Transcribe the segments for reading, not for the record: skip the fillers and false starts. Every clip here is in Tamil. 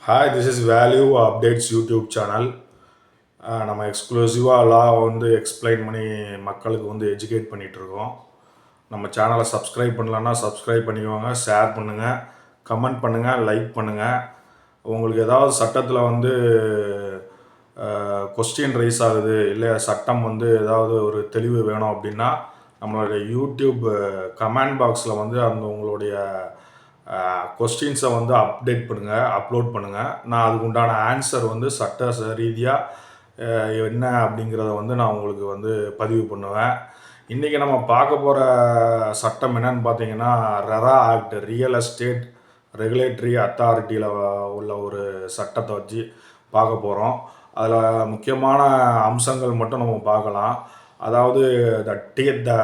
Hi, this is value updates YouTube channel. நம்ம எக்ஸ்க்ளூசிவாக லா வந்து எக்ஸ்பிளைன் பண்ணி மக்களுக்கு வந்து எஜுகேட் பண்ணிகிட்ருக்கோம். நம்ம சேனலை சப்ஸ்கிரைப் பண்ணலன்னா சப்ஸ்கிரைப் பண்ணிக்கோங்க, ஷேர் பண்ணுங்கள், கமெண்ட் பண்ணுங்கள், லைக் பண்ணுங்கள். உங்களுக்கு ஏதாவது சட்டத்தில் வந்து கொஸ்டின் ரைஸ் ஆகுது, இல்லை சட்டம் வந்து ஏதாவது ஒரு தெளிவு வேணும் அப்படின்னா நம்மளுடைய யூடியூப் கமெண்ட் பாக்ஸில் வந்து அந்த உங்களுடைய கொஸ்டின்ஸை வந்து அப்லோட் பண்ணுங்கள். நான் அதுக்கு உண்டான ஆன்சர் வந்து சட்ட ரீதியாக என்ன அப்படிங்கிறத வந்து நான் உங்களுக்கு வந்து பதிவு பண்ணுவேன். இன்றைக்கி நம்ம பார்க்க போகிற சட்டம் என்னன்னு பார்த்தீங்கன்னா, RERA act, real estate regulatory அத்தாரிட்டியில் உள்ள ஒரு சட்டத்தை வச்சு பார்க்க போகிறோம். அதில் முக்கியமான அம்சங்கள் மட்டும் நம்ம பார்க்கலாம். அதாவது the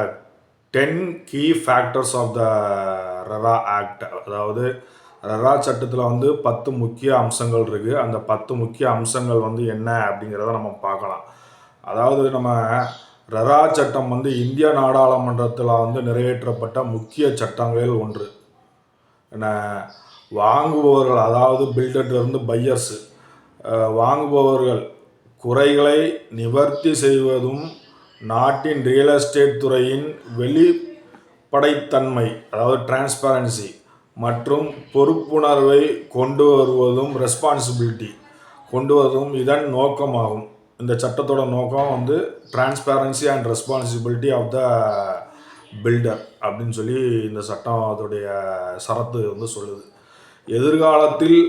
10 key factors of the RERA act. அதாவது ரெரா சட்டத்தில் வந்து 10 முக்கிய அம்சங்கள் இருக்குது. அந்த 10 முக்கிய அம்சங்கள் வந்து என்ன அப்படிங்கிறத நம்ம பார்க்கலாம். அதாவது நம்ம ரெரா சட்டம் வந்து இந்திய நாடாளுமன்றத்தில் வந்து நிறைவேற்றப்பட்ட முக்கிய சட்டங்களில் ஒன்று. என்ன, வாங்குபவர்கள், அதாவது பில்டர்லேருந்து பையர்ஸு, வாங்குபவர்கள் குறைகளை நிவர்த்தி செய்வதும் நாட்டின் ரியல் எஸ்டேட் துறையின் வெளிப்படைத்தன்மை, அதாவது டிரான்ஸ்பரன்சி மற்றும் பொறுப்புணர்வை கொண்டு வருவதும் இதன் நோக்கமாகும். இந்த சட்டத்தோட நோக்கம் வந்து transparency and responsibility of the builder அப்படின்னு சொல்லி இந்த சட்டம் அதோடைய சரத்து வந்து சொல்லுது. எதிர்காலத்தில்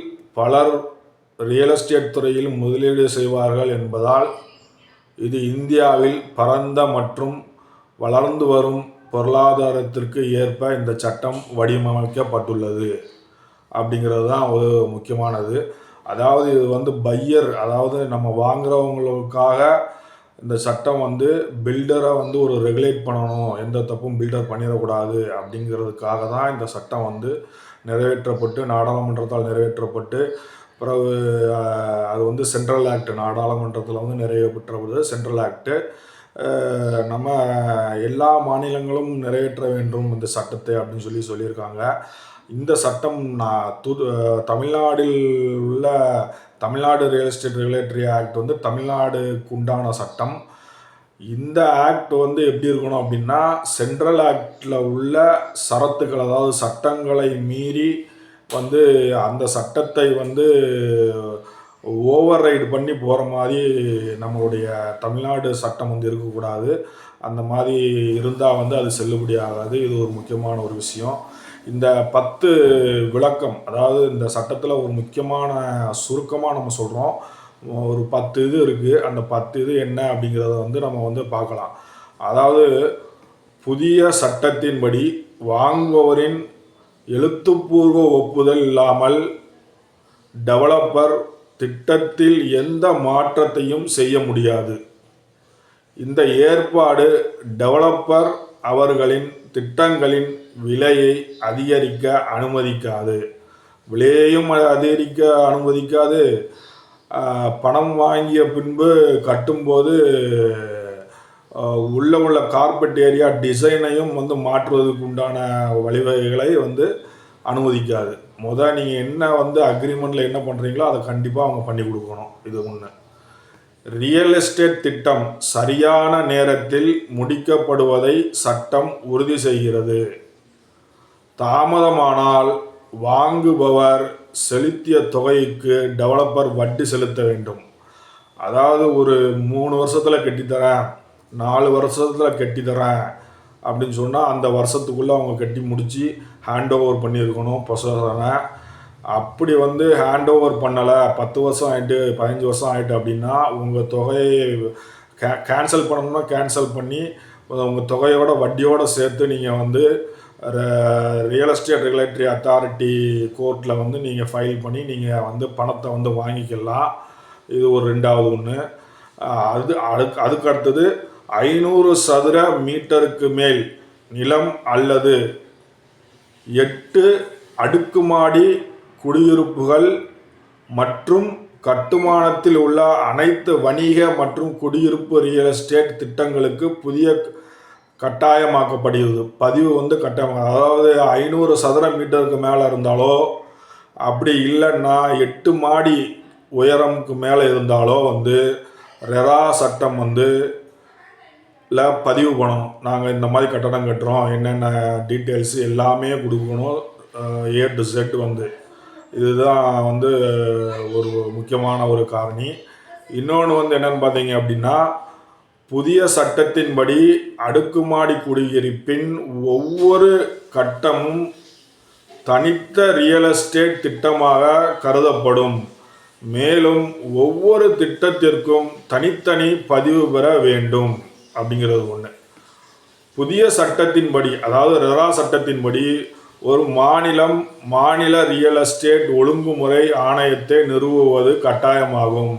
பலர் ரியல் எஸ்டேட் துறையில் முதலீடு செய்வார்கள் என்பதால் இது இந்தியாவில் பரந்த மற்றும் வளர்ந்து வரும் பொருளாதாரத்திற்கு ஏற்ப இந்த சட்டம் வடிவமைக்கப்பட்டுள்ளது அப்படிங்கிறது தான் ஒரு முக்கியமானது. அதாவது இது வந்து பையர், அதாவது நம்ம வாங்குறவங்களுக்காக இந்த சட்டம் வந்து பில்டரை வந்து ஒரு ரெகுலேட் பண்ணணும், எந்த தப்பும் பில்டர் பண்ணிடக்கூடாது அப்படிங்கிறதுக்காக தான் இந்த சட்டம் வந்து நிறைவேற்றப்பட்டு, நாடாளுமன்றத்தால் நிறைவேற்றப்பட்டு, பிறகு அது வந்து சென்ட்ரல் ஆக்ட், நாடாளுமன்றத்தில் வந்து நிறைவேற்றப்பட்டது சென்ட்ரல் ஆக்டு. நம்ம எல்லா மாநிலங்களும் நிறைவேற்ற வேண்டும் இந்த சட்டத்தை அப்படின்னு சொல்லியிருக்காங்க. இந்த சட்டம் தமிழ்நாடில் உள்ள Tamil Nadu real estate regulatory act வந்து தமிழ்நாடுக்கு உண்டான சட்டம். இந்த ஆக்ட் வந்து எப்படி இருக்கணும் அப்படின்னா, சென்ட்ரல் ஆக்டில் உள்ள சரத்துக்கள், அதாவது சட்டங்களை மீறி வந்து அந்த சட்டத்தை வந்து ஓவர் ரைடு பண்ணி போகிற மாதிரி நம்மளுடைய தமிழ்நாடு சட்டம் வந்து இருக்கக்கூடாது. அந்த மாதிரி இருந்தால் வந்து அது செல்லுபடி ஆகாது. இது ஒரு முக்கியமான ஒரு விஷயம். இந்த 10 விளக்கம், அதாவது இந்த சட்டத்தில் ஒரு முக்கியமான சுருக்கமாக நம்ம சொல்கிறோம். ஒரு 10 இது இருக்குது. அந்த 10 இது என்ன அப்படிங்கிறத வந்து நம்ம வந்து பார்க்கலாம். அதாவது புதிய சட்டத்தின்படி வாங்குபவரின் எழுத்துப்பூர்வ ஒப்புதல் இல்லாமல் டெவலப்பர் திட்டத்தில் எந்த மாற்றத்தையும் செய்ய முடியாது. இந்த ஏற்பாடு டெவலப்பர் அவர்களின் திட்டங்களின் விலையை அதிகரிக்க அனுமதிக்காது. விலையையும் அதிகரிக்க அனுமதிக்காது. பணம் வாங்கிய பின்பு கட்டும்போது உள்ள கார்பெட் ஏரியா டிசைனையும் வந்து மாற்றுவதற்கு உண்டான வழிவகைகளை வந்து அனுமதிக்காது. நீங்கள் என்ன வந்து அக்ரிமெண்ட்டில் என்ன பண்ணுறீங்களோ அதை கண்டிப்பாக அவங்க பண்ணி கொடுக்கணும். இது ஒன்று. ரியல் எஸ்டேட் திட்டம் சரியான நேரத்தில் முடிக்கப்படுவதை சட்டம் உறுதி செய்கிறது. தாமதமானால் வாங்குபவர் செலுத்திய தொகைக்கு டெவலப்பர் வட்டி செலுத்த வேண்டும். அதாவது ஒரு 3 வருஷத்தில் கட்டித்தரேன், 4 வருஷத்தில் கட்டித்தரேன் அப்படின்னு சொன்னால் அந்த வருஷத்துக்குள்ளே அவங்க கட்டி முடித்து ஹேண்ட் ஓவர் பண்ணியிருக்கணும் பொசனை. அப்படி வந்து ஹேண்ட் ஓவர் பண்ணலை, 10 வருஷம் ஆகிட்டு, 15 வருஷம் ஆகிட்டு அப்படின்னா உங்கள் தொகையை கேன்சல் பண்ணணும்னா கேன்சல் பண்ணி உங்கள் தொகையோட வட்டியோடு சேர்த்து நீங்கள் வந்து ரியல் எஸ்டேட் ரெகுலேட்டரி அத்தாரிட்டி கோர்ட்டில் வந்து நீங்கள் ஃபைல் பண்ணி நீங்கள் வந்து பணத்தை வந்து வாங்கிக்கலாம். இது ஒரு 2வது ஒன்று. அதுக்கு அடுத்தது 500 சதுர மீட்டருக்கு மேல் நிலம் அல்லது 8 அடுக்குமாடி குடியிருப்புகள் மற்றும் கட்டுமானத்தில் உள்ள அனைத்து வணிக மற்றும் குடியிருப்பு ரியல் எஸ்டேட் திட்டங்களுக்கு புதிய கட்டாயமாக்கப்படுகிறது. பதிவு வந்து கட்டாயமாக, அதாவது 500 சதுர மீட்டருக்கு மேலே இருந்தாலோ அப்படி இல்லைன்னா 8 மாடி உயரமுக்கு மேலே இருந்தாலோ வந்து ரெரா சட்டம் வந்து பதிவு பண்ணணும். நாங்கள் இந்த மாதிரி கட்டடம் கட்டுறோம், என்னென்ன டீட்டெயில்ஸு எல்லாமே கொடுக்கணும். A to Z வந்து இதுதான் வந்து ஒரு முக்கியமான ஒரு காரணி. இன்னொன்று வந்து என்னென்னு பார்த்தீங்க அப்படின்னா, புதிய சட்டத்தின்படி அடுக்குமாடி குடியிருப்பின் ஒவ்வொரு கட்டமும் தனித்த ரியல் எஸ்டேட் திட்டமாக கருதப்படும். மேலும் ஒவ்வொரு திட்டத்திற்கும் தனித்தனி பதிவு பெற வேண்டும் அப்படிங்கிறது ஒன்று. புதிய சட்டத்தின்படி, அதாவது ரெரா சட்டத்தின்படி ஒரு மாநில ரியல் எஸ்டேட் ஒழுங்குமுறை ஆணையத்தை நிறுவுவது கட்டாயமாகும்.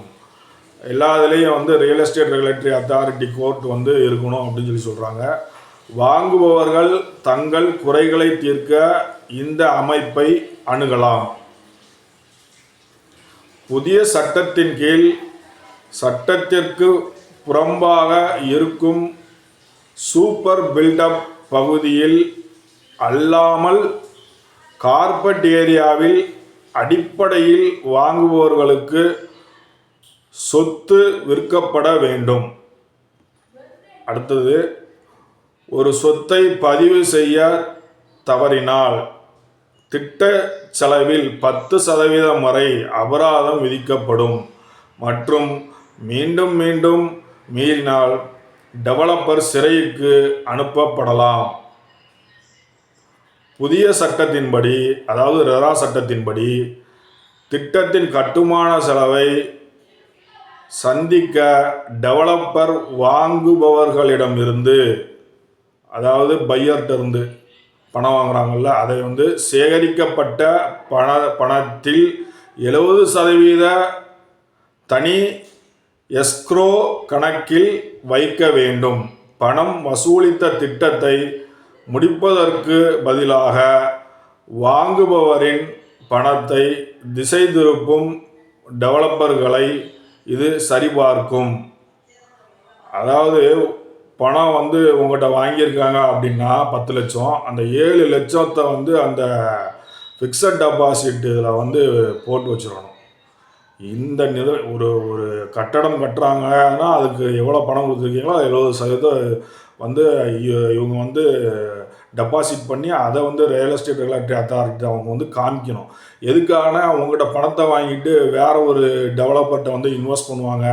எல்லாத்துலேயும் வந்து real estate regulatory authority court வந்து இருக்கணும் அப்படின்னு சொல்லி சொல்கிறாங்க. வாங்குபவர்கள் தங்கள் குறைகளை தீர்க்க இந்த அமைப்பை அணுகலாம். புதிய சட்டத்தின் கீழ் சட்டத்திற்கு புறம்பாக இருக்கும் சூப்பர் பில்டப் பகுதியில் அல்லாமல் கார்பெட் ஏரியாவில் அடிப்படையில் வாங்குபவர்களுக்கு சொத்து விற்கப்பட வேண்டும். அடுத்தது, ஒரு சொத்தை பதிவு செய்ய தவறினால் திட்ட செலவில் 10% வரை அபராதம் விதிக்கப்படும் மற்றும் மீண்டும் மீறினால் டெவலப்பர் சிறைக்கு அனுப்பப்படலாம். புதிய சட்டத்தின்படி, அதாவது ரெரா சட்டத்தின்படி, திட்டத்தின் கட்டுமான செலவை சந்திக்க டெவலப்பர் வாங்குபவர்களிடமிருந்து, அதாவது பையர்கிட்ட பணம் வாங்குறாங்கல்ல, அதை வந்து சேகரிக்கப்பட்ட பணத்தில் 70% தனி எஸ்க்ரோ கணக்கில் வைக்க வேண்டும். பணம் வசூலித்த திட்டத்தை முடிப்பதற்கு பதிலாக வாங்குபவரின் பணத்தை திசை திருப்பும் டெவலப்பர்களை இது சரிபார்க்கும். அதாவது பணம் வந்து உங்கள்கிட்ட வாங்கியிருக்காங்க அப்படின்னா 10 லட்சம், அந்த 7 லட்சத்தை வந்து அந்த ஃபிக்ஸட் டெபாசிட் இதில் வந்து போட்டு வச்சிடணும். இந்த ஒரு ஒரு கட்டடம் கட்டுறாங்கன்னா அதுக்கு எவ்வளோ பணம் கொடுத்துருக்கீங்களோ 70% வந்து இவங்க வந்து டெபாசிட் பண்ணி அதை வந்து ரியல் எஸ்டேட் ரெகுலேட்டரி அத்தாரிட்டி அவங்க வந்து காமிக்கணும். எதுக்கான அவங்ககிட்ட பணத்தை வாங்கிட்டு வேற ஒரு டெவலப்பர்கிட்ட வந்து இன்வெஸ்ட் பண்ணுவாங்க,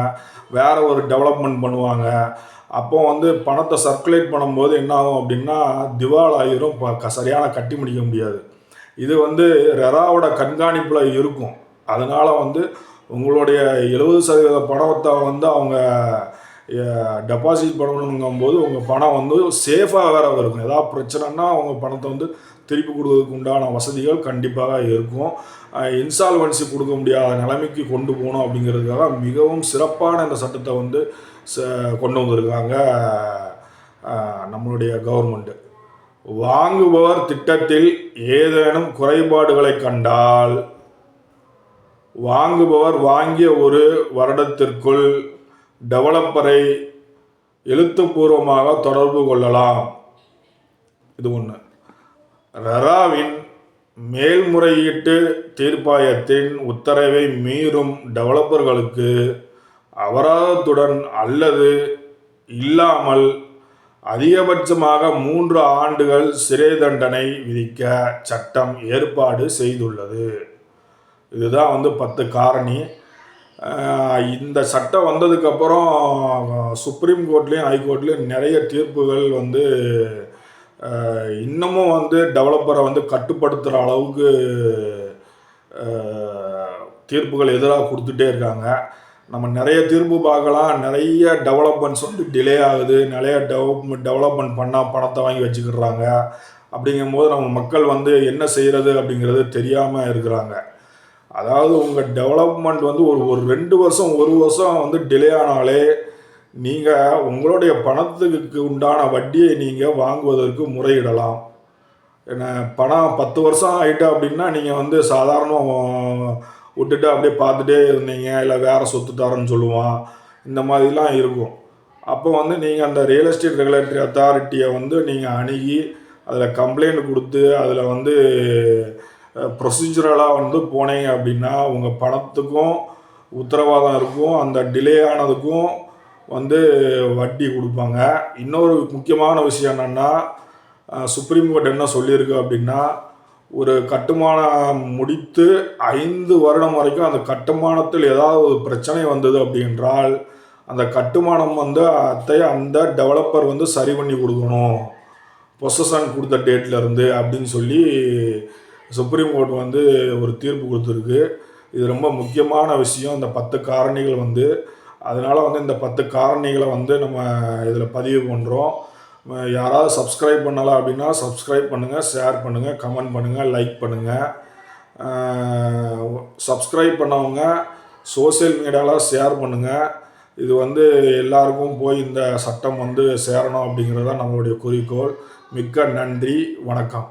வேற ஒரு டெவலப்மெண்ட் பண்ணுவாங்க. அப்போ வந்து பணத்தை சர்க்குலேட் பண்ணும்போது என்ன ஆகும் அப்படின்னா திவாலாயிரும், சரியான கட்டி முடிக்க முடியாது. இது வந்து ரெராவோட கண்காணிப்பில் இருக்கும். அதனால் வந்து உங்களுடைய 70% பணத்தை வந்து அவங்க டெபாசிட் பண்ணணுங்கும்போது உங்கள் பணம் வந்து சேஃபாக வேறு இருக்கும். ஏதாவது பிரச்சனைனா அவங்க பணத்தை வந்து திருப்பி கொடுக்கறதுக்கு உண்டான வசதிகள் கண்டிப்பாக இருக்கும். இன்சால்வன்சி கொடுக்க முடியாத நிலைமைக்கு கொண்டு போகணும் அப்படிங்கிறதுக்காக மிகவும் சிறப்பான இந்த சட்டத்தை வந்து கொண்டு வந்திருக்காங்க நம்மளுடைய கவர்மெண்ட்டு. வாங்குபவர் திட்டத்தில் ஏதேனும் குறைபாடுகளை கண்டால் வாங்குபவர் வாங்கிய ஒரு வருடத்திற்குள் டெவலப்பரை எழுத்துப்பூர்வமாக தொடர்பு கொள்ளலாம். இது ஒன்று. ரெராவின் மேல்முறையீட்டு தீர்ப்பாயத்தின் உத்தரவை மீறும் டெவலப்பர்களுக்கு அபராதத்துடன் அல்லது இல்லாமல் அதிகபட்சமாக 3 ஆண்டுகள் சிறை தண்டனை விதிக்க சட்டம் ஏற்பாடு செய்துள்ளது. இதுதான் வந்து 10 காரணி. இந்த சட்டம் வந்ததுக்கப்புறம் சுப்ரீம் கோர்ட்லேயும் ஹைகோர்ட்லேயும் நிறைய தீர்ப்புகள் வந்து இன்னமும் வந்து டெவலப்பரை வந்து கட்டுப்படுத்துகிற அளவுக்கு தீர்ப்புகள் எதிராக கொடுத்துட்டே இருக்காங்க. நம்ம நிறைய தீர்ப்பு பார்க்கலாம். நிறைய டெவலப்மெண்ட்ஸ் வந்து டிலே ஆகுது, நிறைய டெவலப்மெண்ட் பண்ணால் பணத்தை வாங்கி வச்சுக்கிடுறாங்க. அப்படிங்கும்போது நம்ம மக்கள் வந்து என்ன செய்கிறது அப்படிங்கிறது தெரியாமல் இருக்கிறாங்க. அதாவது உங்கள் டெவலப்மெண்ட் வந்து ஒரு 2 வருஷம் 1 வருஷம் வந்து டிலே ஆனாலே நீங்கள் உங்களுடைய பணத்துக்கு உண்டான வட்டியை நீங்கள் வாங்குவதற்கு முறையிடலாம். ஏன்னா பணம் 10 வருஷம் ஆகிட்டு அப்படின்னா நீங்கள் வந்து சாதாரண விட்டுட்டு அப்படியே பார்த்துட்டே இருந்தீங்க, இல்லை வேறு சொத்து தரேன்னு சொல்லுவான், இந்த மாதிரிலாம் இருக்கும். அப்போ வந்து நீங்கள் அந்த ரியல் எஸ்டேட் ரெகுலேட்டரி அத்தாரிட்டியை வந்து நீங்கள் அணுகி அதில் கம்ப்ளைண்ட் கொடுத்து அதில் வந்து ப்ரொசீஜரலாக வந்து போனீங்க அப்படின்னா உங்கள் பணத்துக்கும் உத்தரவாதம் இருக்கும், அந்த டிலே ஆனதுக்கும் வந்து வட்டி கொடுப்பாங்க. இன்னொரு முக்கியமான விஷயம் என்னென்னா, சுப்ரீம் கோர்ட் என்ன சொல்லியிருக்கு அப்படின்னா, ஒரு கட்டுமானம் முடித்து 5 வருடம் வரைக்கும் அந்த கட்டுமானத்தில் ஏதாவது ஒரு பிரச்சனை வந்தது அப்படி என்றால் அந்த கட்டுமானம் வந்து அந்த டெவலப்பர் வந்து சரி பண்ணி கொடுக்கணும் பொசஷன் கொடுத்த டேட்லேருந்து அப்படின்னு சொல்லி சுப்ரீம் கோர்ட் வந்து ஒரு தீர்ப்பு கொடுத்துருக்கு. இது ரொம்ப முக்கியமான விஷயம். இந்த 10 காரணிகள் வந்து அதனால் வந்து இந்த 10 காரணிகளை வந்து நம்ம இதில் பதிவு பண்ணுறோம். யாராவது சப்ஸ்கிரைப் பண்ணலாம் அப்படின்னா சப்ஸ்கிரைப் பண்ணுங்கள், ஷேர் பண்ணுங்கள், கமெண்ட் பண்ணுங்கள், லைக் பண்ணுங்கள். சப்ஸ்கிரைப் பண்ணவங்க சோசியல் மீடியாவில் ஷேர் பண்ணுங்கள். இது வந்து எல்லாருக்கும் போய் இந்த சட்டம் வந்து சேரணும் அப்படிங்கிறது தான் நம்மளுடைய குறிக்கோள். மிக்க நன்றி, வணக்கம்.